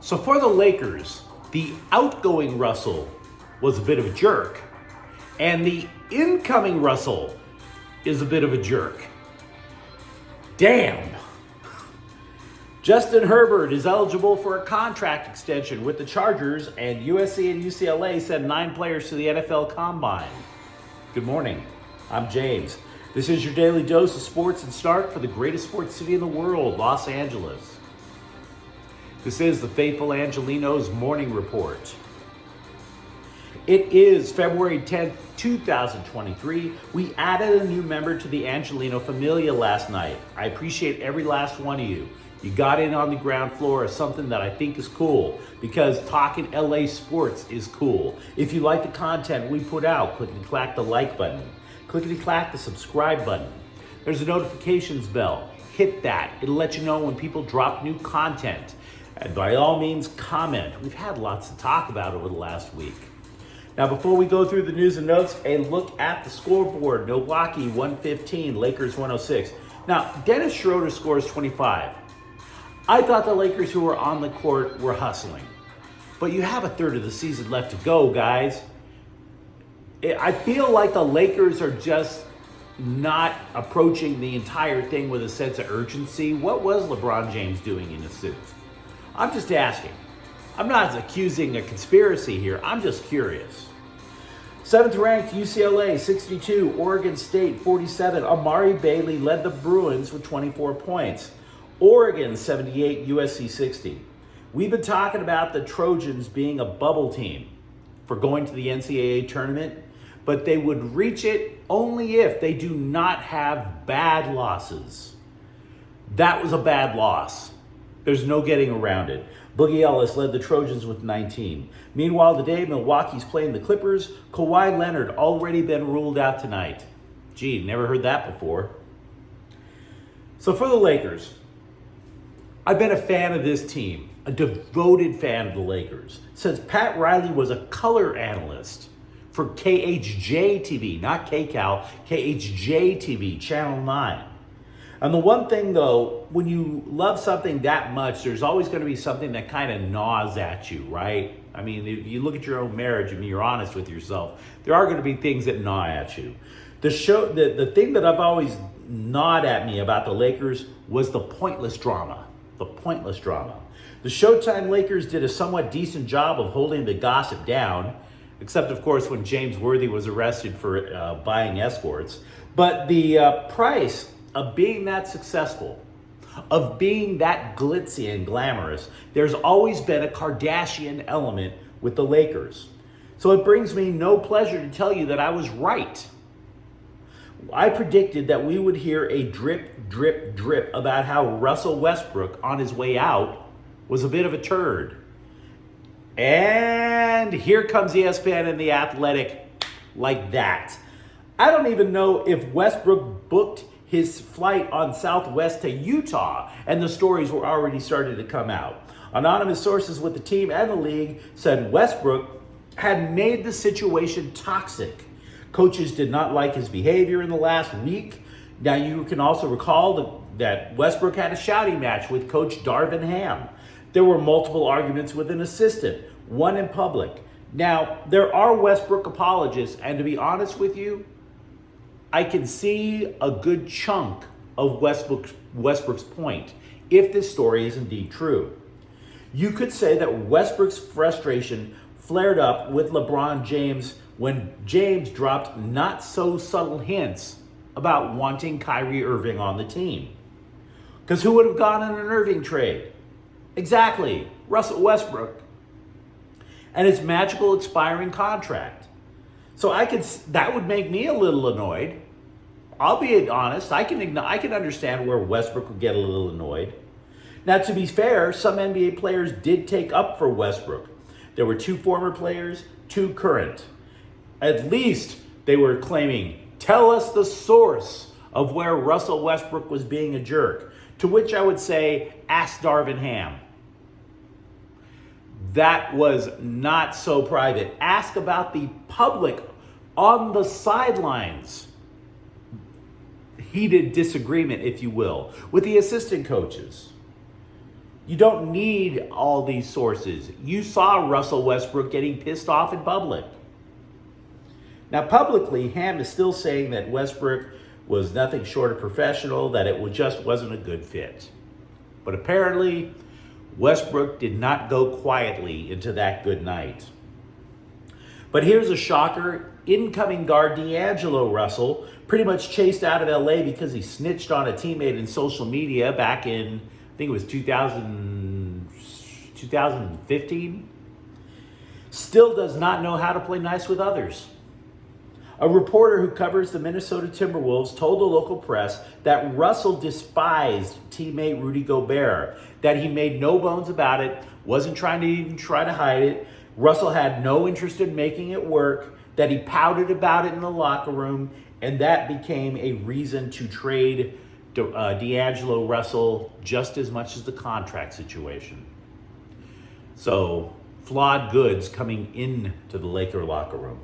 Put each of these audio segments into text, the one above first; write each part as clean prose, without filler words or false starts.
So for the Lakers, the outgoing Russell was a bit of a jerk, and the incoming Russell is a bit of a jerk. Damn. Justin Herbert is eligible for a contract extension with the Chargers, and USC and UCLA send 9 players to the NFL Combine. Good morning. I'm James. This is your daily dose of sports and start for the greatest sports city in the world, Los Angeles. This is the faithful Angelenos morning report. It is February 10th, 2023. We added a new member to the Angelino familia last night. I appreciate every last one of you. You got in on the ground floor of something that I think is cool, because talking LA sports is cool. If you like the content we put out, clickety-clack the like button. Clickety-clack the subscribe button. There's a notifications bell. Hit that. It'll let you know when people drop new content. And by all means, comment. We've had lots to talk about over the last week. Now, before we go through the news and notes, a look at the scoreboard. Milwaukee 115, Lakers 106. Now, Dennis Schroeder scores 25. I thought the Lakers who were on the court were hustling. But you have a third of the season left to go, guys. I feel like the Lakers are just not approaching the entire thing with a sense of urgency. What was LeBron James doing in a suit? I'm just asking. I'm not accusing a conspiracy here. I'm just curious. 7th ranked UCLA 62, Oregon State 47. Amari Bailey led the Bruins with 24 points. Oregon 78, USC 60. We've been talking about the Trojans being a bubble team for going to the NCAA tournament, but they would reach it only if they do not have bad losses. That was a bad loss. There's no getting around it. Boogie Ellis led the Trojans with 19. Meanwhile, today, Milwaukee's playing the Clippers. Kawhi Leonard already been ruled out tonight. Gee, never heard that before. So for the Lakers, I've been a fan of this team, a devoted fan of the Lakers, since Pat Riley was a color analyst for KHJ TV, not KCAL, KHJ TV, Channel 9. And the one thing, though, when you love something that much, there's always going to be something that kind of gnaws at you, right? I mean, if you look at your own marriage and you're honest with yourself, there are going to be things that gnaw at you. The thing that I've always gnawed at me about the Lakers was the pointless drama. The pointless drama. The Showtime Lakers did a somewhat decent job of holding the gossip down, except, of course, when James Worthy was arrested for buying escorts. But the price of being that successful, of being that glitzy and glamorous, there's always been a Kardashian element with the Lakers. So it brings me no pleasure to tell you that I was right. I predicted that we would hear a drip, drip, drip about how Russell Westbrook on his way out was a bit of a turd. And here comes ESPN and The Athletic like that. I don't even know if Westbrook booked his flight on Southwest to Utah, and the stories were already starting to come out. Anonymous sources with the team and the league said Westbrook had made the situation toxic. Coaches did not like his behavior in the last week. Now, you can also recall that Westbrook had a shouting match with Coach Darvin Ham. There were multiple arguments with an assistant, one in public. Now, there are Westbrook apologists, and to be honest with you, I can see a good chunk of Westbrook's point, if this story is indeed true. You could say that Westbrook's frustration flared up with LeBron James when James dropped not so subtle hints about wanting Kyrie Irving on the team. Because who would have gone in an Irving trade? Exactly, Russell Westbrook. And his magical expiring contract. So that would make me a little annoyed. I'll be honest, I can understand where Westbrook would get a little annoyed. Now, to be fair, some NBA players did take up for Westbrook. There were 2 former players, 2 current. At least they were claiming, tell us the source of where Russell Westbrook was being a jerk. To which I would say, ask Darvin Ham. That was not so private. Ask about the public on the sidelines. Heated disagreement, if you will, with the assistant coaches. You don't need all these sources. You saw Russell Westbrook getting pissed off in public. Now, publicly, Ham is still saying that Westbrook was nothing short of professional, that it just wasn't a good fit. But apparently, Westbrook did not go quietly into that good night. But here's a shocker. Incoming guard D'Angelo Russell pretty much chased out of LA because he snitched on a teammate in social media back in, I think it was 2015. Still does not know how to play nice with others. A reporter who covers the Minnesota Timberwolves told the local press that Russell despised teammate Rudy Gobert, that he made no bones about it, wasn't trying to hide it. Russell had no interest in making it work, that he pouted about it in the locker room, and that became a reason to trade D'Angelo Russell just as much as the contract situation. So, flawed goods coming into the Laker locker room.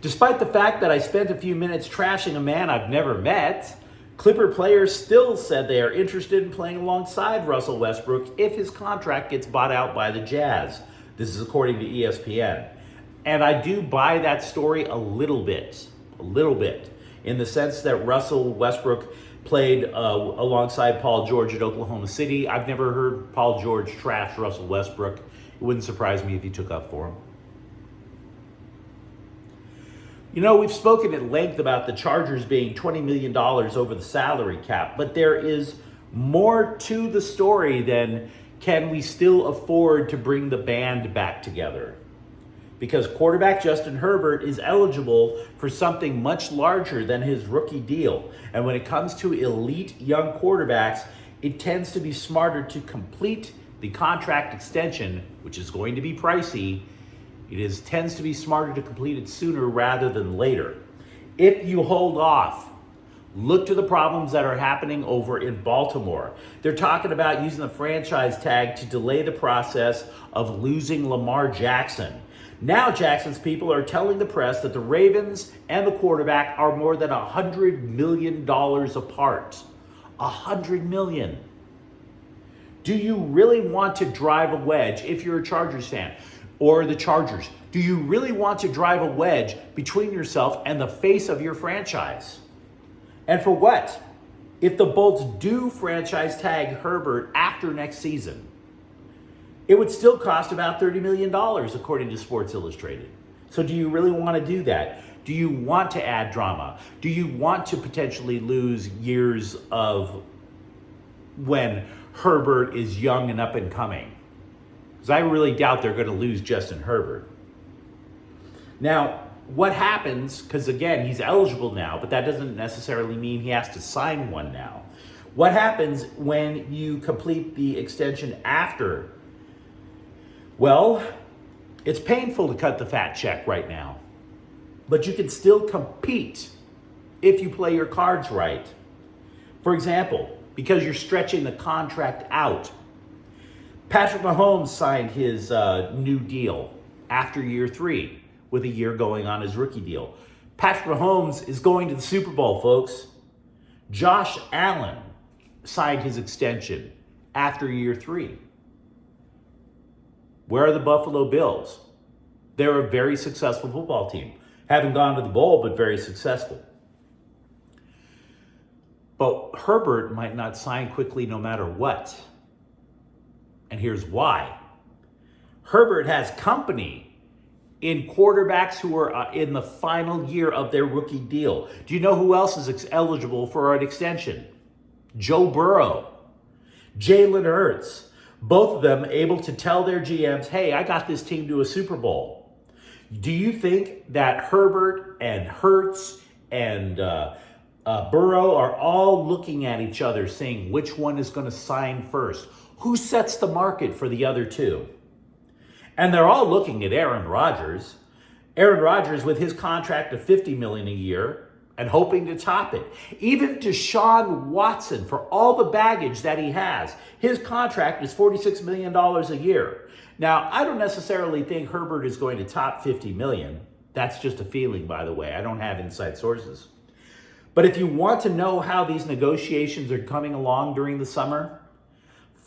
Despite the fact that I spent a few minutes trashing a man I've never met, Clipper players still said they are interested in playing alongside Russell Westbrook if his contract gets bought out by the Jazz. This is according to ESPN. And I do buy that story a little bit, in the sense that Russell Westbrook played alongside Paul George at Oklahoma City. I've never heard Paul George trash Russell Westbrook. It wouldn't surprise me if he took up for him. You know, we've spoken at length about the Chargers being $20 million over the salary cap, but there is more to the story than can we still afford to bring the band back together? Because quarterback Justin Herbert is eligible for something much larger than his rookie deal. And when it comes to elite young quarterbacks, it tends to be smarter to complete the contract extension, which is going to be pricey. Tends to be smarter to complete it sooner rather than later. If you hold off, look to the problems that are happening over in Baltimore. They're talking about using the franchise tag to delay the process of losing Lamar Jackson. Now Jackson's people are telling the press that the Ravens and the quarterback are more than $100 million apart. $100 million. Do you really want to drive a wedge if you're a Chargers fan? Or the Chargers, do you really want to drive a wedge between yourself and the face of your franchise? And for what? If the Bolts do franchise tag Herbert after next season, it would still cost about $30 million, according to Sports Illustrated. So do you really want to do that? Do you want to add drama? Do you want to potentially lose years of when Herbert is young and up and coming? Because I really doubt they're going to lose Justin Herbert. Now, what happens, because again, he's eligible now, but that doesn't necessarily mean he has to sign one now. What happens when you complete the extension after? Well, it's painful to cut the fat check right now, but you can still compete if you play your cards right. For example, because you're stretching the contract out. Patrick Mahomes signed his new deal after year 3 with a year going on his rookie deal. Patrick Mahomes is going to the Super Bowl, folks. Josh Allen signed his extension after year 3. Where are the Buffalo Bills? They're a very successful football team. Haven't gone to the bowl, but very successful. But Herbert might not sign quickly no matter what. And here's why. Herbert has company in quarterbacks who are in the final year of their rookie deal. Do you know who else is eligible for an extension? Joe Burrow, Jalen Hurts. Both of them able to tell their GMs, hey, I got this team to a Super Bowl. Do you think that Herbert and Hurts and Burrow are all looking at each other saying which one is going to sign first? Who sets the market for the other two? And they're all looking at Aaron Rodgers. Aaron Rodgers with his contract of $50 million a year and hoping to top it. Even Deshaun Watson, for all the baggage that he has, his contract is $46 million a year. Now, I don't necessarily think Herbert is going to top $50 million. That's just a feeling, by the way. I don't have inside sources. But if you want to know how these negotiations are coming along during the summer,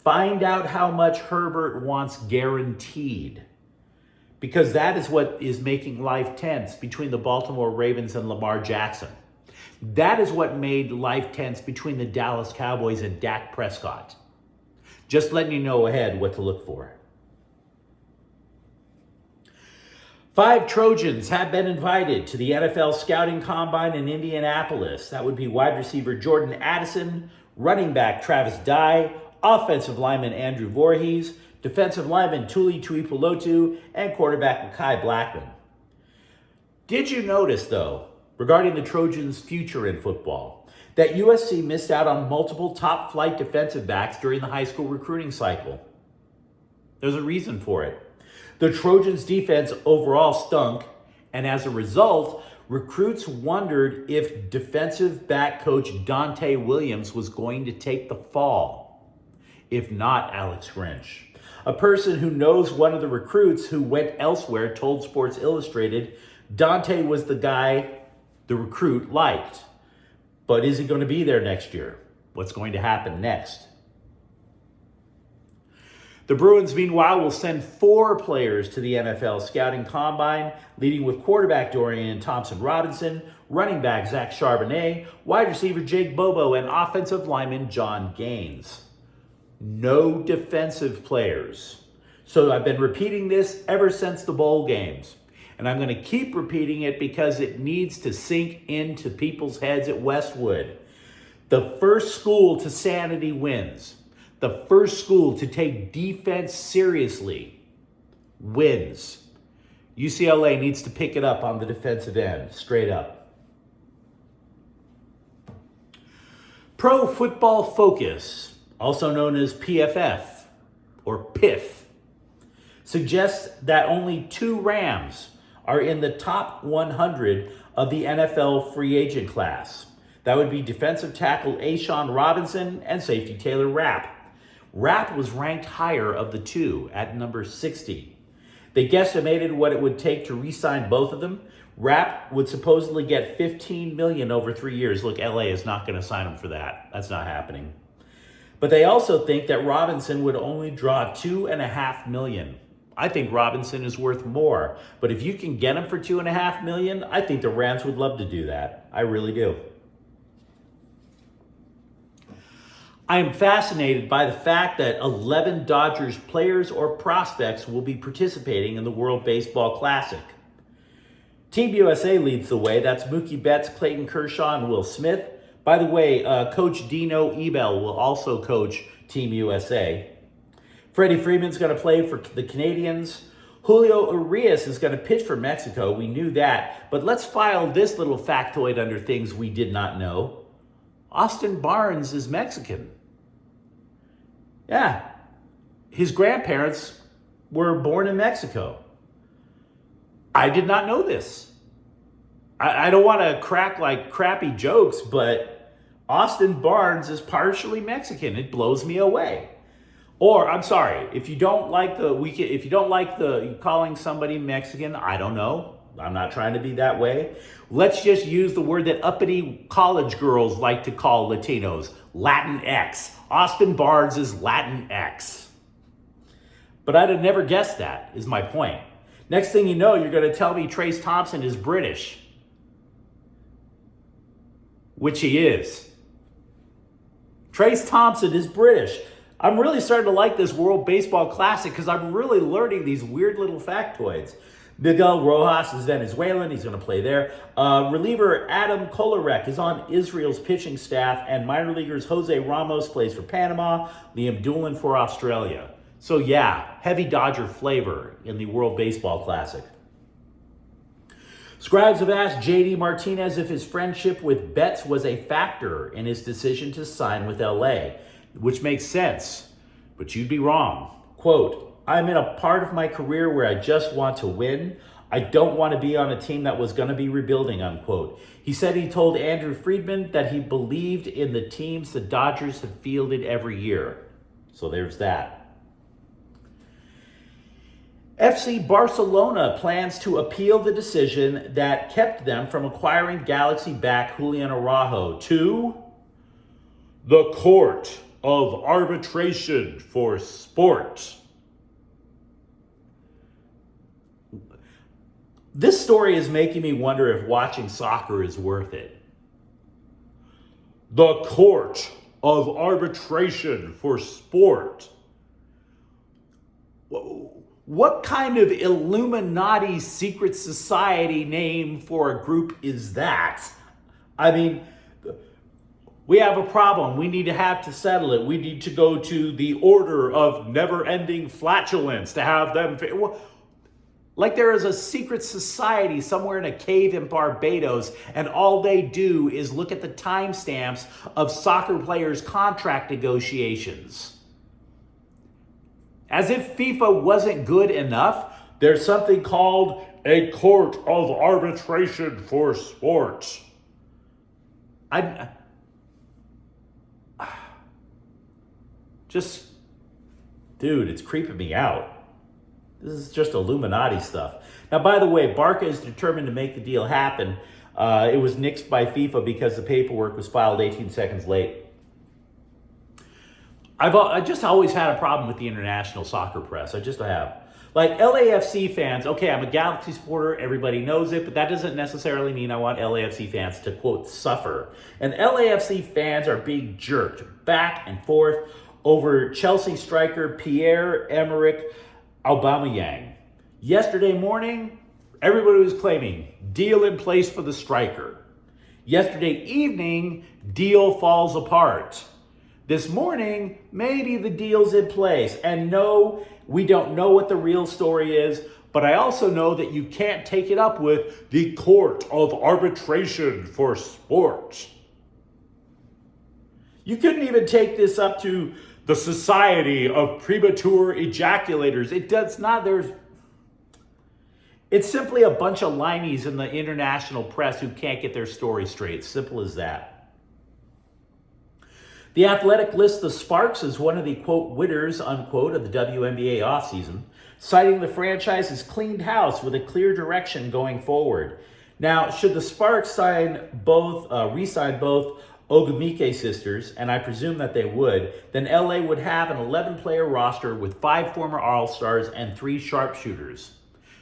find out how much Herbert wants guaranteed, because that is what is making life tense between the Baltimore Ravens and Lamar Jackson. That is what made life tense between the Dallas Cowboys and Dak Prescott. Just letting you know ahead what to look for. 5 Trojans have been invited to the NFL Scouting Combine in Indianapolis. That would be wide receiver Jordan Addison, running back Travis Dye, offensive lineman Andrew Voorhees, defensive lineman Tuli Tuipulotu, and quarterback Mekhi Blackman. Did you notice, though, regarding the Trojans' future in football, that USC missed out on multiple top-flight defensive backs during the high school recruiting cycle? There's a reason for it. The Trojans' defense overall stunk, and as a result, recruits wondered if defensive back coach Dante Williams was going to take the fall, if not Alex Grinch. A person who knows one of the recruits who went elsewhere told Sports Illustrated Dante was the guy the recruit liked. But is he going to be there next year? What's going to happen next? The Bruins, meanwhile, will send 4 players to the NFL Scouting Combine, leading with quarterback Dorian Thompson-Robinson, running back Zach Charbonnet, wide receiver Jake Bobo, and offensive lineman John Gaines. No defensive players. So I've been repeating this ever since the bowl games. And I'm going to keep repeating it because it needs to sink into people's heads at Westwood. The first school to sanity wins. The first school to take defense seriously wins. UCLA needs to pick it up on the defensive end, straight up. Pro Football Focus, also known as PFF or PIF, suggests that only 2 Rams are in the top 100 of the NFL free agent class. That would be defensive tackle A'Shawn Robinson and safety Taylor Rapp. Rapp was ranked higher of the 2 at number 60. They guesstimated what it would take to re-sign both of them. Rapp would supposedly get $15 million over 3 years. Look, LA is not going to sign him for that. That's not happening. But they also think that Robinson would only draw $2.5 million. I think Robinson is worth more. But if you can get him for $2.5 million, I think the Rams would love to do that. I really do. I am fascinated by the fact that 11 Dodgers players or prospects will be participating in the World Baseball Classic. Team USA leads the way. That's Mookie Betts, Clayton Kershaw, and Will Smith. By the way, Coach Dino Ebel will also coach Team USA. Freddie Freeman's going to play for the Canadians. Julio Urias is going to pitch for Mexico. We knew that. But let's file this little factoid under things we did not know. Austin Barnes is Mexican. Yeah. His grandparents were born in Mexico. I did not know this. I don't want to crack like crappy jokes, but Austin Barnes is partially Mexican. It blows me away. Or I'm sorry, if you don't like the calling somebody Mexican, I don't know. I'm not trying to be that way. Let's just use the word that uppity college girls like to call Latinos, Latinx. Austin Barnes is Latinx. But I'd have never guessed that, is my point. Next thing you know, you're going to tell me Trace Thompson is British. Which he is. Trace Thompson is British. I'm really starting to like this World Baseball Classic because I'm really learning these weird little factoids. Miguel Rojas is Venezuelan. He's going to play there. Reliever Adam Kolarek is on Israel's pitching staff, and minor leaguers Jose Ramos plays for Panama, Liam Doolin for Australia. So yeah, heavy Dodger flavor in the World Baseball Classic. Scribes have asked J.D. Martinez if his friendship with Betts was a factor in his decision to sign with LA, which makes sense, but you'd be wrong. Quote, I'm in a part of my career where I just want to win. I don't want to be on a team that was going to be rebuilding, unquote. He said he told Andrew Friedman that he believed in the teams the Dodgers have fielded every year. So there's that. FC Barcelona plans to appeal the decision that kept them from acquiring Galaxy back Julian Araujo to the Court of Arbitration for Sport. This story is making me wonder if watching soccer is worth it. The Court of Arbitration for Sport. What kind of Illuminati secret society name for a group is that? I mean, we have a problem. We need to have to settle it. We need to go to the Order of Never-Ending Flatulence to have them... Like there is a secret society somewhere in a cave in Barbados, and all they do is look at the timestamps of soccer players' contract negotiations. As if FIFA wasn't good enough, there's something called a Court of Arbitration for Sport. Dude, it's creeping me out. This is just Illuminati stuff. Now, by the way, Barca is determined to make the deal happen. It was nixed by FIFA because the paperwork was filed 18 seconds late. I just always had a problem with the international soccer press. I just have. Like LAFC fans, okay, I'm a Galaxy supporter, everybody knows it, but that doesn't necessarily mean I want LAFC fans to, quote, suffer. And LAFC fans are being jerked back and forth over Chelsea striker Pierre-Emerick Aubameyang. Yesterday morning, everybody was claiming deal in place for the striker. Yesterday evening, deal falls apart. This morning, maybe the deal's in place. And no, we don't know what the real story is, but I also know that you can't take it up with the Court of Arbitration for Sport. You couldn't even take this up to the Society of Premature Ejaculators. It's simply a bunch of limeys in the international press who can't get their story straight. Simple as that. The Athletic lists the Sparks as one of the, quote, winners, unquote, of the WNBA offseason, citing the franchise's cleaned house with a clear direction going forward. Now, should the Sparks re-sign both Ogumike sisters, and I presume that they would, then LA would have an 11-player roster with 5 former All-Stars and 3 sharpshooters.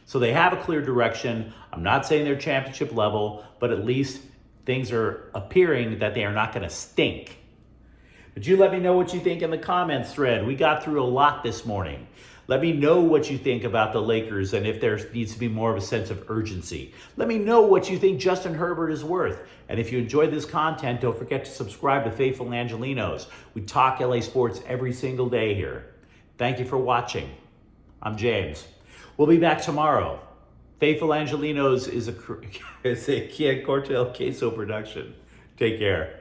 So they have a clear direction. I'm not saying they're championship level, but at least things are appearing that they are not going to stink. But you let me know what you think in the comments thread. We got through a lot this morning. Let me know what you think about the Lakers and if there needs to be more of a sense of urgency. Let me know what you think Justin Herbert is worth. And if you enjoyed this content, don't forget to subscribe to Faithful Angelenos. We talk LA sports every single day here. Thank you for watching. I'm James. We'll be back tomorrow. Faithful Angelenos is a Kian Cortel Queso production. Take care.